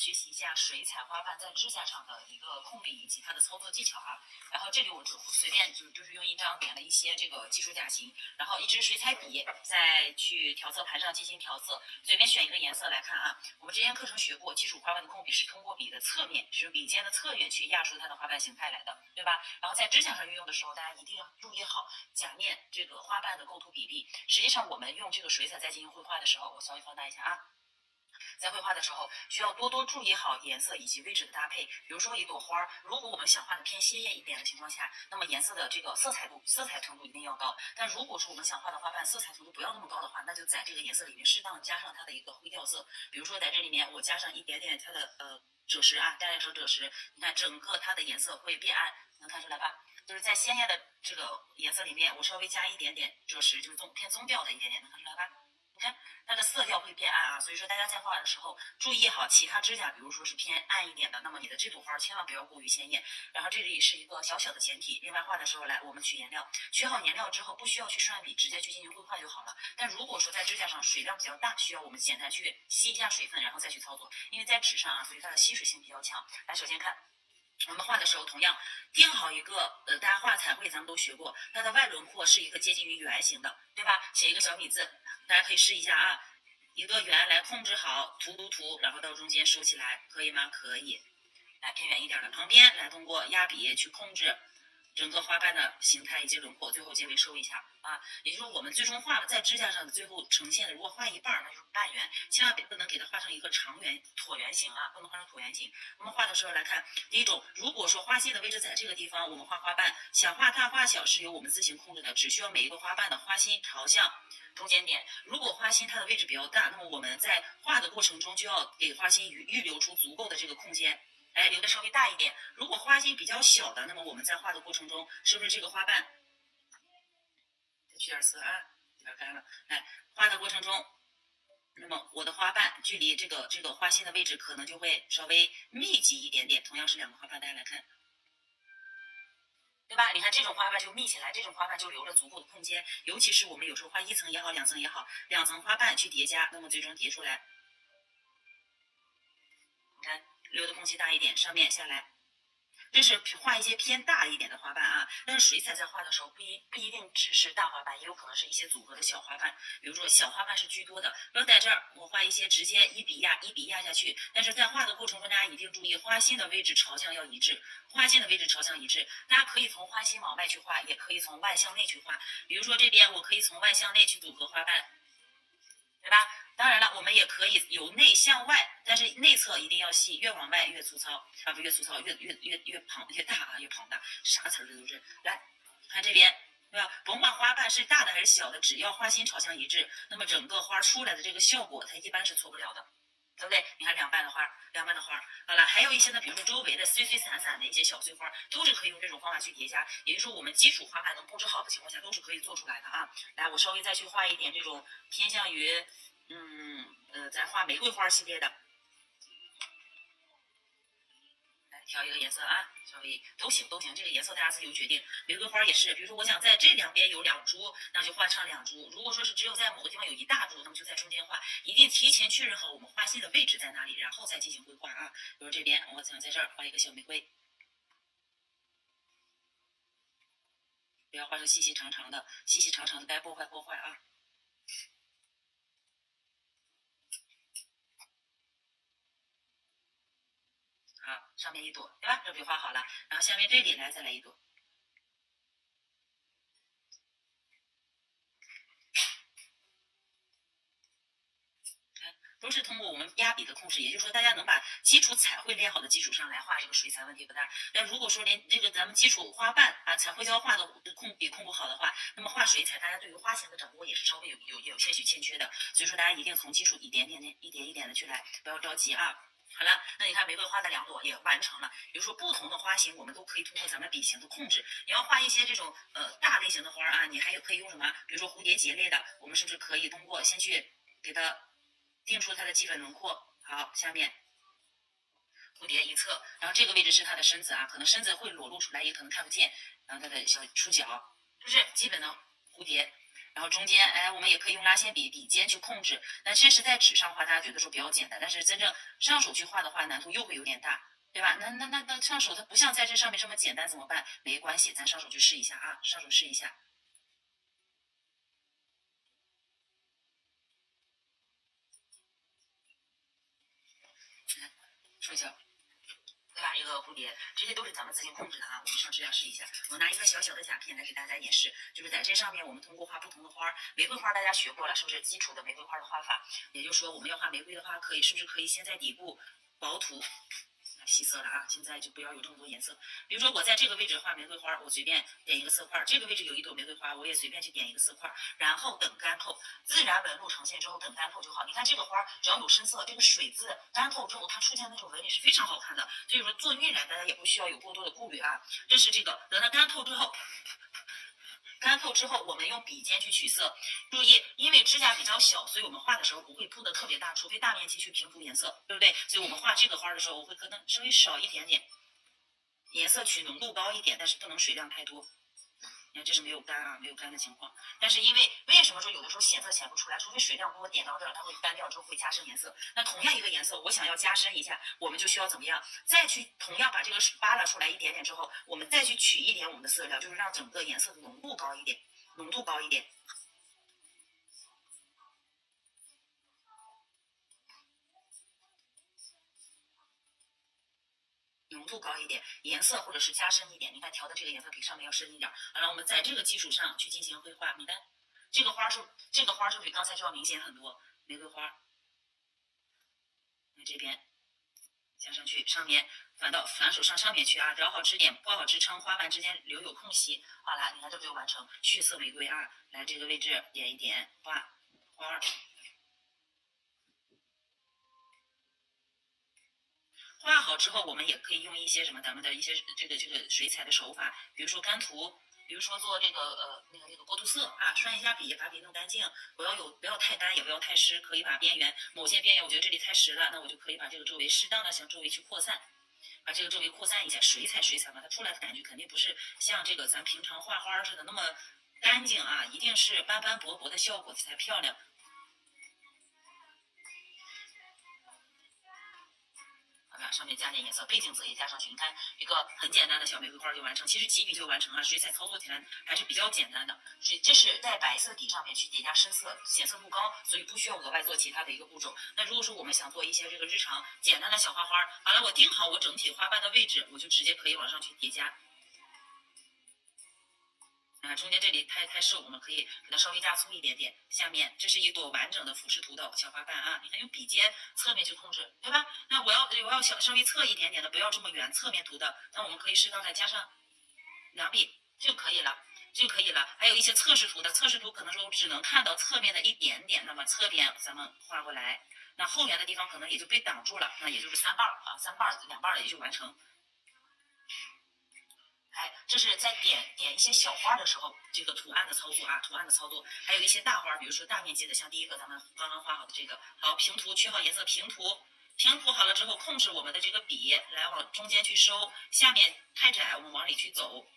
学习一下水彩花瓣在指甲上的一个控理以及它的操作技巧啊。然后这里我随便就是用一张点了一些这个基础甲型，然后一支水彩笔，再去调色盘上进行调色，随便选一个颜色来看啊。我们之前课程学过，基础花瓣的控笔是通过笔的侧面，是用笔尖的侧缘去压出它的花瓣形态来的，对吧？然后在指甲上运用的时候，大家一定要注意好甲面这个花瓣的构图比例。实际上我们用这个水彩在进行绘画的时候，我稍微放大一下啊。在绘画的时候，需要多多注意好颜色以及位置的搭配。比如说一朵花，如果我们想画的偏鲜艳一点的情况下，那么颜色的这个色彩程度一定要高。但如果说我们想画的花瓣色彩程度不要那么高的话，那就在这个颜色里面适当加上它的一个灰调色。比如说在这里面我加上一点点它的赭石啊，大家说赭石，你看整个它的颜色会变暗，能看出来吧？就是在鲜艳的这个颜色里面，我稍微加一点点赭石，就是偏棕调的一点点，能看出来吧？你看它的色调会变暗啊，所以说大家在画的时候注意好其他指甲，比如说是偏暗一点的，那么你的这朵花千万不要过于鲜艳。然后这里是一个小小的简体，另外画的时候来我们取颜料，取好颜料之后不需要去涮笔，直接去进行绘画就好了。但如果说在指甲上水量比较大，需要我们简单去吸一下水分，然后再去操作，因为在纸上啊，所以它的吸水性比较强。来，首先看。我们画的时候，同样定好一个大家画彩绘咱们都学过，它的外轮廓是一个接近于圆形的，对吧？写一个小米字，大家可以试一下啊，一个圆来控制好涂，然后到中间收起来，可以吗？可以。来偏远一点的旁边，来通过压笔去控制整个花瓣的形态以及轮廓，最后结尾收一下啊。也就是我们最终画在指甲上的最后呈现的，如果画一半那就是半圆，千万不能给它画成一个长圆椭圆形啊，不能画成椭圆形。我们画的时候来看，第一种，如果说花心的位置在这个地方，我们画花瓣，想画大画小是由我们自行控制的，只需要每一个花瓣的花心朝向中间点。如果花心它的位置比较大，那么我们在画的过程中就要给花心预留出足够的这个空间。哎，留的稍微大一点。如果花心比较小的，那么我们在画的过程中，是不是这个花瓣再取点色啊？有点干了。哎，画的过程中，那么我的花瓣距离这个花心的位置可能就会稍微密集一点点。同样是两个花瓣，大家来看。对吧？你看这种花瓣就密起来，这种花瓣就留了足够的空间。尤其是我们有时候画一层也好，两层也好，两层花瓣去叠加，那么最终叠出来，你看留的空隙大一点，上面下来。这是画一些偏大一点的花瓣啊，但是水彩在画的时候不一定只是大花瓣，也有可能是一些组合的小花瓣。比如说小花瓣是居多的，然后在这儿我画一些直接一笔压下去，但是在画的过程中，大家一定注意花心的位置朝向要一致，花心的位置朝向一致。大家可以从花心往外去画，也可以从外向内去画。比如说这边我可以从外向内去组合花瓣，对吧？当然了，我们也可以由内向外，但是内侧一定要细，越往外越粗糙啊，不越粗糙越大啊，越庞大，啥词儿这都是。来看这边，对吧？甭管花瓣是大的还是小的，只要花心朝向一致，那么整个花出来的这个效果，它一般是错不了的。对不对？你看两瓣的花，好了，还有一些呢，比如说周围的碎散的一些小碎花，都是可以用这种方法去叠加。也就是说，我们基础花瓣能布置好的情况下，都是可以做出来的啊。来，我稍微再去画一点这种偏向于再画玫瑰花系列的，来调一个颜色啊，稍微都行，这个颜色大家自由决定。玫瑰花也是，比如说我想在这两边有两株，那就画上两株。如果说是只有在某个地方有一大株，那么就在中间画，一定提前确认好我们花心的位置在哪里，然后再进行绘画啊。比如这边我想在这儿画一个小玫瑰，不要画成细细长长的，该破坏啊。好，上面一朵，对吧？这笔画好了，然后下面这里来再来一朵。都是通过我们压笔的控制，也就是说，大家能把基础彩绘练好的基础上来画这个水彩，问题不大。但如果说连这个咱们基础花瓣啊、彩绘胶画的控不好的话，那么画水彩，大家对于花型的掌握也是稍微有些许欠缺的。所以说，大家一定从基础一点一点的去来，不要着急啊。好了，那你看玫瑰花的两朵也完成了。比如说不同的花型，我们都可以通过咱们笔型的控制。你要画一些这种大类型的花啊，你还有可以用什么？比如说蝴蝶结类的，我们是不是可以通过先去给它定出它的基本轮廓？好，下面蝴蝶一侧，然后这个位置是它的身子啊，可能身子会裸露出来，也可能看不见。然后它的小触角，就是基本的蝴蝶。然后中间，哎，我们也可以用拉线笔笔尖去控制。那这是在纸上画，大家觉得说比较简单，但是真正上手去画的话，难度又会有点大，对吧？那上手它不像在这上面这么简单，怎么办？没关系，咱上手去试一下啊，上手试一下。说一下。对吧？一个蝴蝶，这些都是咱们自行控制的啊。我们上指甲试一下，我拿一个小小的甲片来给大家演示，就是在这上面，我们通过画不同的花，玫瑰花大家学过了，是不是基础的玫瑰花的画法？也就是说，我们要画玫瑰的话，是不是可以先在底部薄涂？细色了啊，现在就不要有这么多颜色。比如说我在这个位置画玫瑰花，我随便点一个色块，这个位置有一朵玫瑰花，我也随便去点一个色块，然后等干透，自然纹路呈现之后等干透就好。你看这个花只要有深色，这个水渍干透之后，它出现那种纹理是非常好看的。所以说做晕染大家也不需要有过多的顾虑啊。这是这个，等它干透之后。干透之后，我们用笔尖去取色。注意，因为指甲比较小，所以我们画的时候不会铺的特别大，除非大面积去平涂颜色，对不对？所以我们画这个花的时候，我会可能稍微少一点点，颜色取浓度高一点，但是不能水量太多。你看这是没有干啊，没有干的情况。但是为什么说有的时候显色显不出来？除非水量多，点到这儿它会干掉之后会加深颜色。那同样一个颜色，我想要加深一下，我们就需要怎么样？再去同样把这个扒拉出来一点点之后，我们再去取一点我们的色料，就是让整个颜色的浓度高一点，浓度高一点。浓度高一点，颜色或者是加深一点。你看调的这个颜色比上面要深一点。好了，我们在这个基础上去进行绘画。你看这个花是不是比刚才就要明显很多？玫瑰花，那这边加上去，上面反手上面去啊，找好支点，包好支撑，花瓣之间留有空隙。好了，你看这就完成血色玫瑰啊。来这个位置点一点花。画好之后，我们也可以用一些咱们的一些这个水彩的手法，比如说干涂，比如说做这个那个过渡色啊，涮一下笔，把笔弄干净，不要太干，也不要太湿，可以把边缘某些边缘，我觉得这里太湿了，那我就可以把这个周围适当的向周围去扩散。把这个周围扩散一下，水彩嘛，它出来的感觉肯定不是像这个咱平常画花似的那么干净啊，一定是斑斑驳驳的效果才漂亮。上面加点颜色，背景色也加上去。你看一个很简单的小玫瑰花就完成，其实几笔就完成了。水彩操作起来还是比较简单的。这是在白色底上面去叠加深色，显色度高，所以不需要额外做其他的一个步骤。那如果说我们想做一些这个日常简单的小花花，好了，我定好我整体花瓣的位置，我就直接可以往上去叠加。中间这里太瘦，我们可以给它稍微加粗一点点。下面这是一朵完整的俯视图的小花瓣啊，你看用笔尖侧面去控制，对吧？那我要稍微侧一点点的，不要这么圆，侧面涂的。那我们可以适当的加上2笔就可以了。还有一些侧视图的，侧视图可能说只能看到侧面的一点点，那么侧边咱们画过来，那后面的地方可能也就被挡住了，那也就是3瓣啊，2瓣也就完成。哎，这是在点一些小花的时候，这个图案的操作啊，还有一些大花，比如说大面积的，像第一个咱们刚刚画好的这个，好平涂，取好颜色平涂好了之后，控制我们的这个笔来往中间去收，下面太窄，我们往里去走。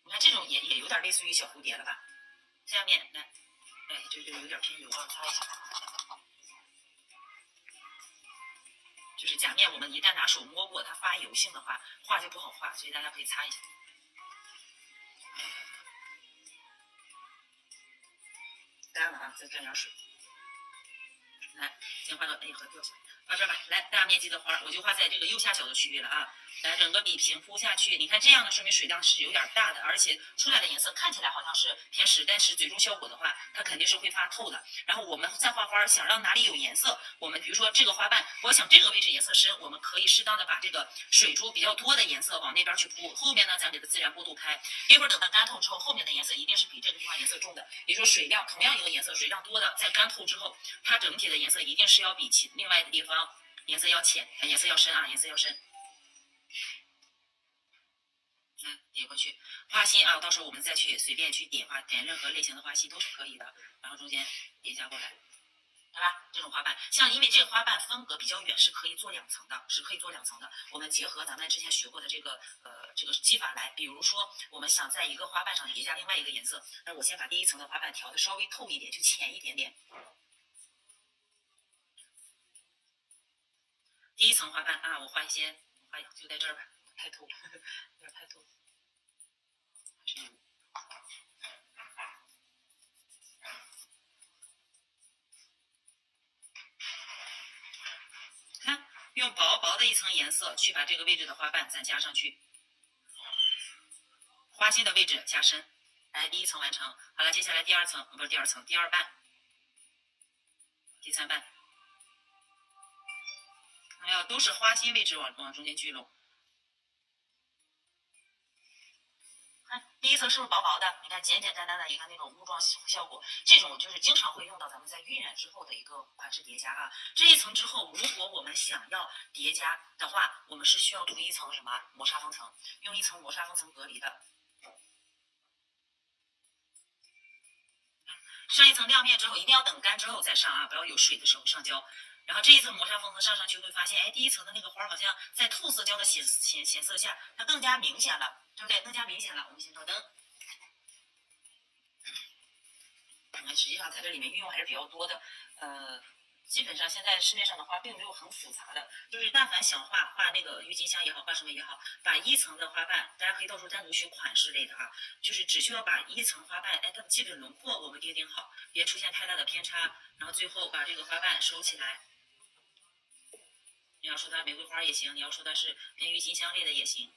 你看这种也有点类似于小蝴蝶了吧？下面来，哎，这有点偏油啊，擦一下。就是甲面，我们一旦拿手摸过，它发油性的话，画就不好画，所以大家可以擦一下。干了啊，再沾点水。来，先画到，哎，和掉下来，到这儿吧。来，大面积的花，我就画在这个右下角的区域了啊。来，整个笔平铺下去，你看这样呢，说明水量是有点大的，而且出来的颜色看起来好像是偏实，但是最终效果的话，它肯定是会发透的。然后我们再画花，想让哪里有颜色，我们比如说这个花瓣，我想这个位置颜色深，我们可以适当的把这个水珠比较多的颜色往那边去铺，后面呢咱给它自然过渡开。一会儿等它干透之后，后面的颜色一定是比这个地方颜色重的，也就是说水量同样一个颜色，水量多的在干透之后，它整体的颜色一定是要比另外一个地方颜色要浅，颜色要深啊，颜色要深。叠过去，花心啊，到时候我们再去随便去点任何类型的花心都是可以的。然后中间叠加过来，对吧？这种花瓣，像因为这个花瓣分隔比较远，是可以做2层的，是可以做2层的。我们结合咱们之前学过的这个技法来，比如说我们想在一个花瓣上叠加另外一个颜色，那我先把第1层的花瓣调的稍微透一点，就浅一点点。第1层花瓣啊，我画一些，就在这儿吧，太透，有点太透，还是有。看，用薄薄的一层颜色去把这个位置的花瓣咱加上去，花心的位置加深。来，第1层完成，好了，接下来第2层，不是第2层，第2瓣，第3瓣，看到没有？都是花心位置往中间聚拢。看第1层是不是薄薄的？你看简简单单的一个那种雾状效果，这种就是经常会用到咱们在晕染之后的一个款式叠加啊。这1层之后，如果我们想要叠加的话，我们是需要涂1层什么磨砂封层，用1层磨砂封层隔离的。上1层亮面之后，一定要等干之后再上啊，不要有水的时候上胶。然后这1层磨砂封层上去会发现，哎，第1层的那个花好像在透色胶的显色下，它更加明显了，对不对？更加明显了。我们先照灯。实际上在这里面运用还是比较多的，基本上现在市面上的花并没有很复杂的，就是但凡想画那个郁金香也好，画什么也好，把1层的花瓣，大家可以到时候单独学款式类的啊，就是只需要把1层花瓣，哎，它的基本轮廓我们定好，别出现太大的偏差，然后最后把这个花瓣收起来。你要说它玫瑰花也行，你要说它是偏郁金香类的也行，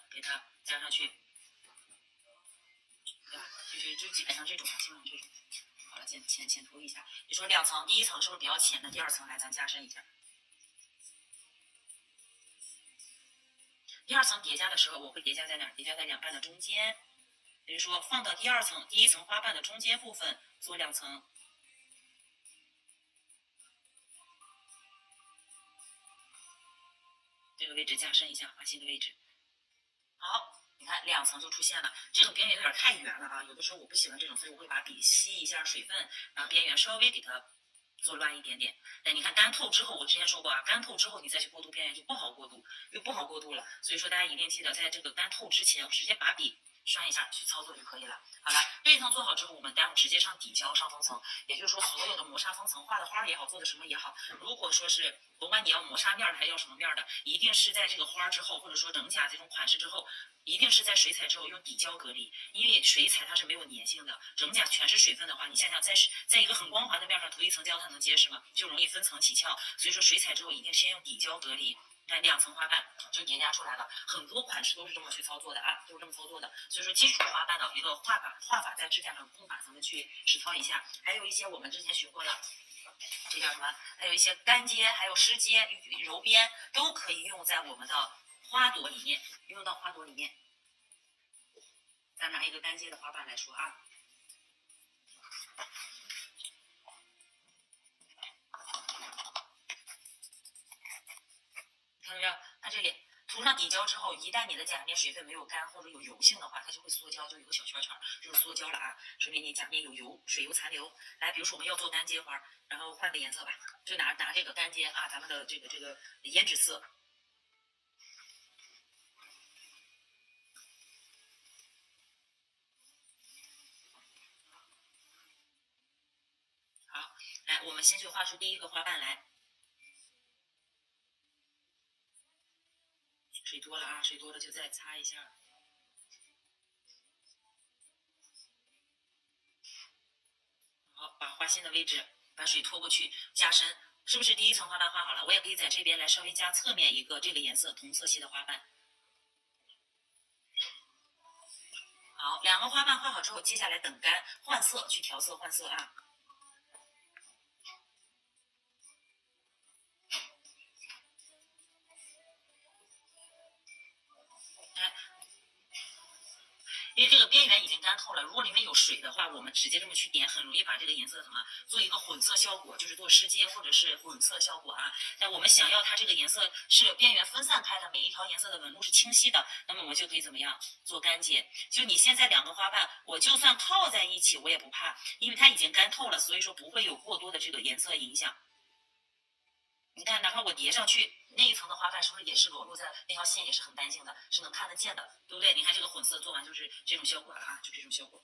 给它加上去，对吧？就基本上这种，好了，浅涂一下。你说2层，第1层是不是比较浅的？第2层来咱加深一下。第2层叠加的时候，我会叠加在哪儿？叠加在2瓣的中间，也就是说放到第2层、第1层花瓣的中间部分做2层。这个位置加深一下，花心的位置。好，你看2层就出现了。这个边缘有点太圆了啊，有的时候我不喜欢这种，所以我会把笔吸一下水分，然后边缘稍微给它做乱一点点。但你看干透之后，我之前说过啊，干透之后你再去过渡边缘就不好过渡了。所以说大家一定记得，在这个干透之前，直接把笔拴一下去操作就可以了。好了，这一层做好之后，我们待会儿直接上底胶上封层，也就是说所有的磨砂封层画的花也好，做的什么也好，如果说是甭管你要磨砂面的还是要什么面的，一定是在这个花之后，或者说整甲这种款式之后，一定是在水彩之后用底胶隔离，因为水彩它是没有粘性的，整甲全是水分的话，你想想在一个很光滑的面上涂1层胶，它能结实吗？就容易分层起翘，所以说水彩之后一定先用底胶隔离。看2层花瓣就叠加出来了，很多款式都是这么去操作的啊，都是这么操作的。所以说基础花瓣的一个画法在指甲上功法，咱们去实操一下。还有一些我们之前学过的，这叫什么？还有一些干接，还有湿接、柔边，都可以用在我们的花朵里面，用到花朵里面。咱拿一个干接的花瓣来说啊。看到没有？它这里涂上底胶之后，一旦你的甲面水分没有干或者有油性的话，它就会缩胶，就有个小圈圈，就是缩胶了啊，说明你甲面有油，水油残留。来，比如说我们要做干接花，然后换个颜色吧，就拿这个干接啊，咱们的这个胭脂色。好，来，我们先去画出第1个花瓣来。水多了啊，水多了就再擦一下。好，把花心的位置把水拖过去，加深，是不是第1层花瓣画好了？我也可以在这边来稍微加侧面一个这个颜色同色系的花瓣。好，2个花瓣画好之后，接下来等干换色，去调色换色啊。因为这个边缘已经干透了。如果里面有水的话，我们直接这么去点，很容易把这个颜色什么做一个混色效果，就是做湿阶或者是混色效果啊。但我们想要它这个颜色是边缘分散开的，每一条颜色的纹路是清晰的，那么我们就可以怎么样做干结？就你现在两个花瓣，我就算靠在一起，我也不怕，因为它已经干透了，所以说不会有过多的这个颜色影响。你看，哪怕我叠上去，那一层的花瓣是不是也是裸露在那条线也是很干净的，是能看得见的，对不对？你看这个混色做完就是这种效果了啊，就这种效果。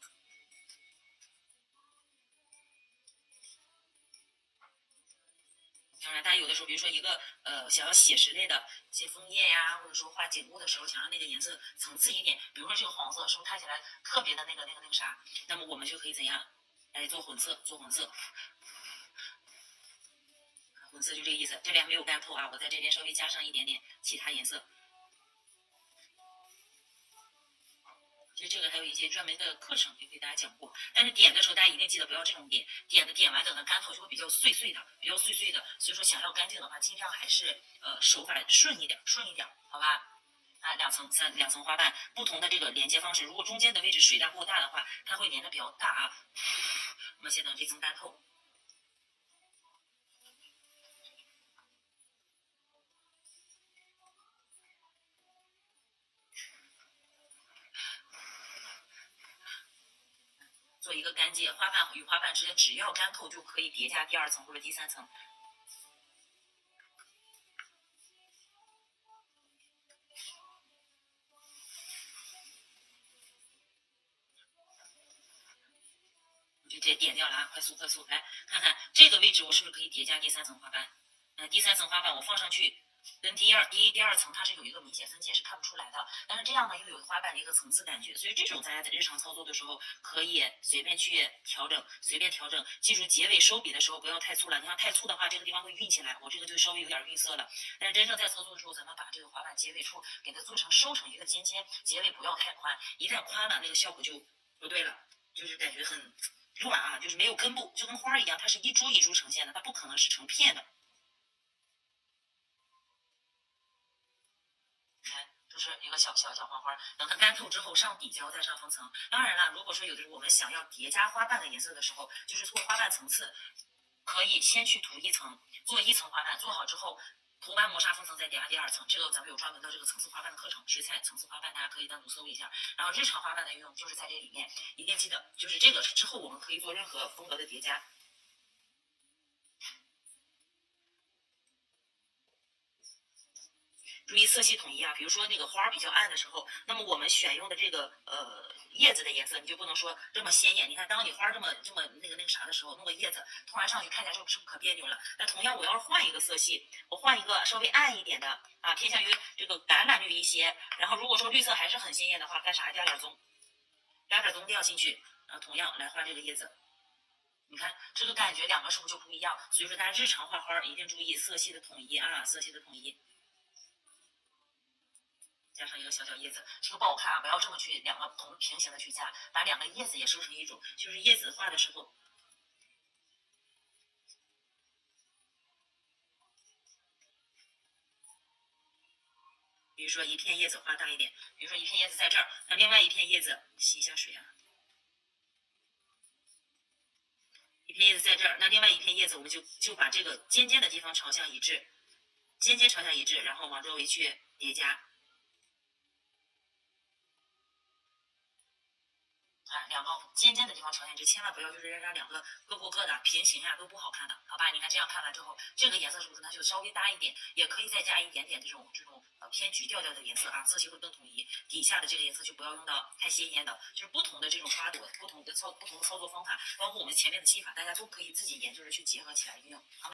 当然，大家有的时候，比如说一个想要写实类的写枫叶呀，或者说画景物的时候，想让那个颜色层次一点，比如说这个黄色，是不是看起来特别的那个啥？那么我们就可以怎样？来做混色，做混色。混色就这个意思，这边没有干透啊，我在这边稍微加上一点点其他颜色。其实这个还有一些专门的课程也给大家讲过，但是点的时候大家一定记得不要这种点，点完等它干透就会比较碎碎的，所以说想要干净的话，尽量还是手法顺一点，好吧？啊，两层花瓣，不同的这个连接方式，如果中间的位置水量过大的话，它会连的比较大啊。我们先等这层干透。做一个干结，花瓣与花瓣之间只要干透就可以叠加第二层或者第三层。我就直接点掉了啊，快速，来看看这个位置我是不是可以叠加第三层花瓣？第三层花瓣我放上去。跟第一、第二层它是有一个明显分界是看不出来的，但是这样呢又有花瓣的一个层次感觉，所以这种大家在日常操作的时候可以随便去调整，记住结尾收笔的时候不要太粗了，你看太粗的话这个地方会晕起来，我这个就稍微有点晕色了。但是真正在操作的时候，咱们把这个花瓣结尾处给它收成一个尖，结尾不要太宽，一旦宽了那个效果就不对了，就是感觉很乱啊，就是没有根部，就跟花一样，它是一株一株呈现的，它不可能是成片的。就是一个小花花，等它干透之后上底胶再上封层。当然了，如果说有的时候我们想要叠加花瓣的颜色的时候，就是做花瓣层次，可以先去涂一层，做一层花瓣，做好之后涂完磨砂封层再叠加第二层。这个咱们有专门的这个层次花瓣的课程，水彩层次花瓣大家可以单独搜一下。然后日常花瓣的运用就是在这里面，一定记得，就是这个之后我们可以做任何风格的叠加。注意色系统一啊，比如说那个花比较暗的时候，那么我们选用的这个叶子的颜色，你就不能说这么鲜艳。你看，当你花这么那个啥的时候，弄个叶子突然上去，看起来是不是可别扭了？那同样，我要是换一个色系，我换一个稍微暗一点的啊，偏向于这个橄榄绿一些。然后如果说绿色还是很鲜艳的话，干啥？加点棕，调进去，然后同样来画这个叶子。你看这个感觉，两个是不是就不一样？所以说大家日常画花一定注意色系的统一啊，色系的统一。加上一个小叶子，这个不好看啊！不要这么去两个平行的去加，把两个叶子也收成一种，就是叶子画的时候，比如说一片叶子画大一点，比如说一片叶子在这儿，那另外一片叶子吸一下水啊，一片叶子在这儿，那另外一片叶子我们就把这个尖的地方朝向一致，尖朝向一致，然后往周围去叠加。两个尖的地方朝向一致，千万不要就是让两个各过各的平行啊，都不好看的，好吧？你看这样看完之后，这个颜色是不是它就稍微搭一点？也可以再加一点点这种偏橘调的颜色啊，色系会更统一。底下的这个颜色就不要用到太鲜艳的，就是不同的这种花朵，不同的操作方法，包括我们前面的技法，大家都可以自己研究着去结合起来运用。好。